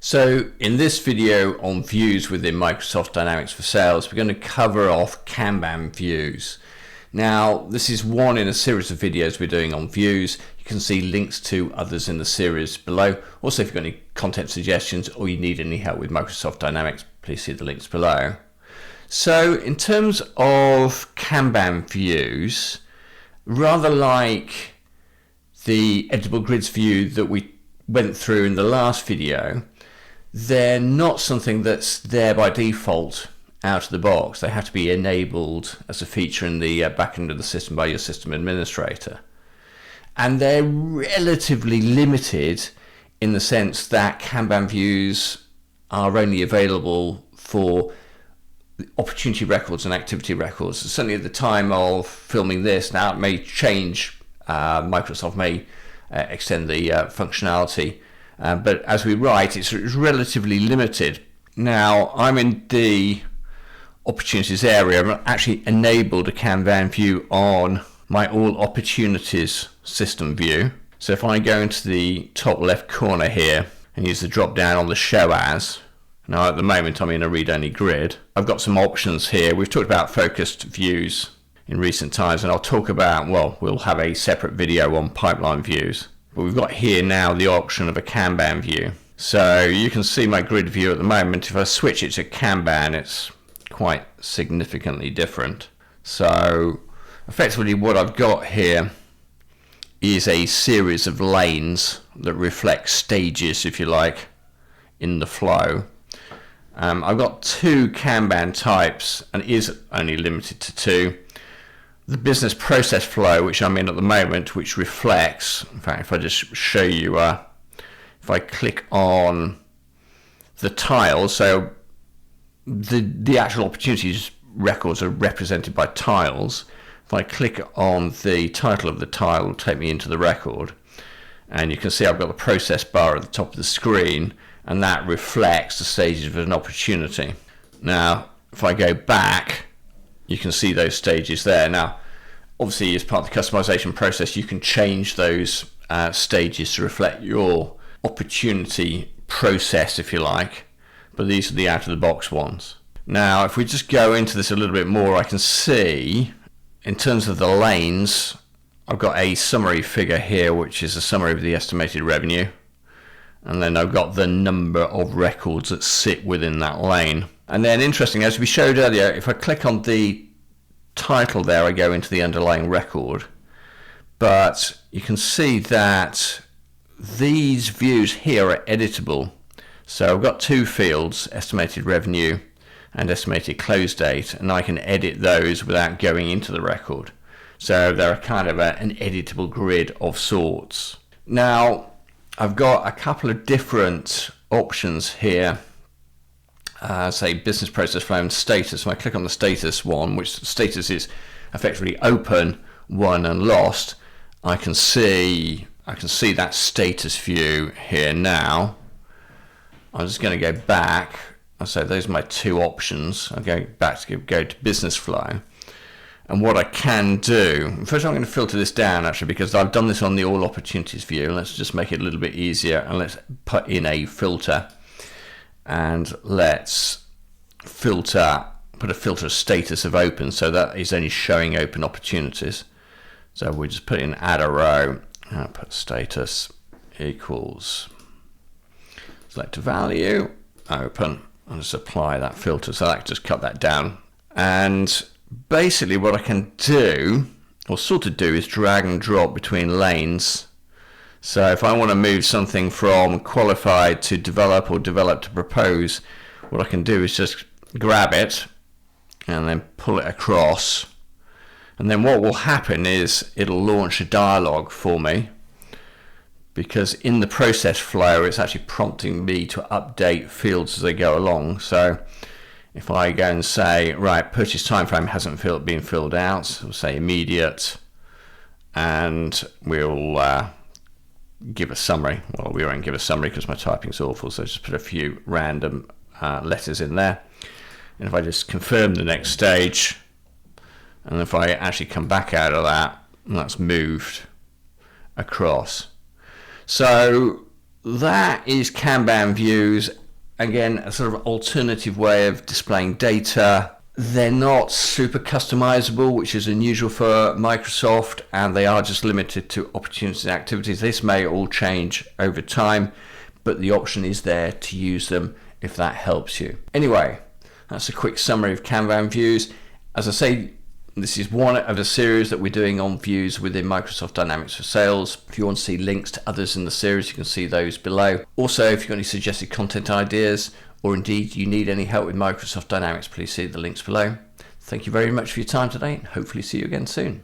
So in this video on views within Microsoft Dynamics for Sales, we're going to cover off Kanban views. Now, this is one in a series of videos we're doing on views. You can see links to others in the series below. Also, if you've got any content suggestions or you need any help with Microsoft Dynamics, please see the links below. So in terms of Kanban views, rather like the editable grids view that we went through in the last video, they're not something that's there by default out of the box. They have to be enabled as a feature in the back end of the system by your system administrator. And they're relatively limited in the sense that Kanban views are only available for opportunity records and activity records. So certainly at the time of filming this, now it may change, Microsoft may extend the functionality, but as we write, it's relatively limited. Now, I'm in the opportunities area. I've actually enabled a Kanban view on my all opportunities system view. So if I go into the top left corner here and use the drop down on the show as, now at the moment I'm in a read only grid, I've got some options here. We've talked about focused views in recent times, and I'll talk about, well, we'll have a separate video on pipeline views. But we've got here now the option of a Kanban view. So you can see my grid view at the moment. If I switch it to Kanban, it's quite significantly different. So effectively what I've got here is a series of lanes that reflect stages, if you like, in the flow. I've got two Kanban types, and it is only limited to two. The business process flow, which I'm in at the moment, which reflects, in fact, if I just show you, if I click on the tiles, so the actual opportunities records are represented by tiles. If I click on the title of the tile, it'll take me into the record. And you can see I've got the process bar at the top of the screen, and that reflects the stages of an opportunity. Now, if I go back, you can see those stages there. Now, obviously, as part of the customization process, you can change those stages to reflect your opportunity process, if you like, but these are the out-of-the-box ones. Now, if we just go into this a little bit more, I can see, in terms of the lanes, I've got a summary figure here, which is a summary of the estimated revenue, and then I've got the number of records that sit within that lane. And then, interesting, as we showed earlier, if I click on the title there, I go into the underlying record, but you can see that these views here are editable. So I've got two fields, estimated revenue and estimated close date, and I can edit those without going into the record. So they're kind of an editable grid of sorts. Now, I've got a couple of different options here. Say business process flow and status. When I click on the status one, which status is effectively open, won and lost, I can see that status view here now. I'm just going to go back. So those are my two options. I'm going back to go to business flow. And what I can do, first I'm going to filter this down actually, because I've done this on the all opportunities view. Let's just make it a little bit easier, and let's put in a filter. And let's put a filter status of open, so that is only showing open opportunities. So we just put in add a row, and put status equals select a value, open, and just apply that filter. So I can just cut that down. And basically what I can do, or sort of do, is drag and drop between lanes. So if I want to move something from qualified to develop or develop to propose, what I can do is just grab it and then pull it across. And then what will happen is it'll launch a dialog for me, because in the process flow it's actually prompting me to update fields as they go along. So if I go and say, right, purchase time frame hasn't been filled out, we'll say immediate, and we'll give a summary. Well, we won't give a summary because my typing's awful, so just put a few random letters in there. And if I just confirm the next stage, and if I actually come back out of that, that's moved across. So that is Kanban views. Again, a sort of alternative way of displaying data. They're not super customizable, which is unusual for Microsoft, and they are just limited to opportunities and activities. This may all change over time, but the option is there to use them if that helps you. Anyway, that's a quick summary of Kanban views. As I say, this is one of a series that we're doing on views within Microsoft Dynamics for Sales. If you want to see links to others in the series, you can see those below. Also, if you've got any suggested content ideas, or indeed you need any help with Microsoft Dynamics, please see the links below. Thank you very much for your time today, and hopefully see you again soon.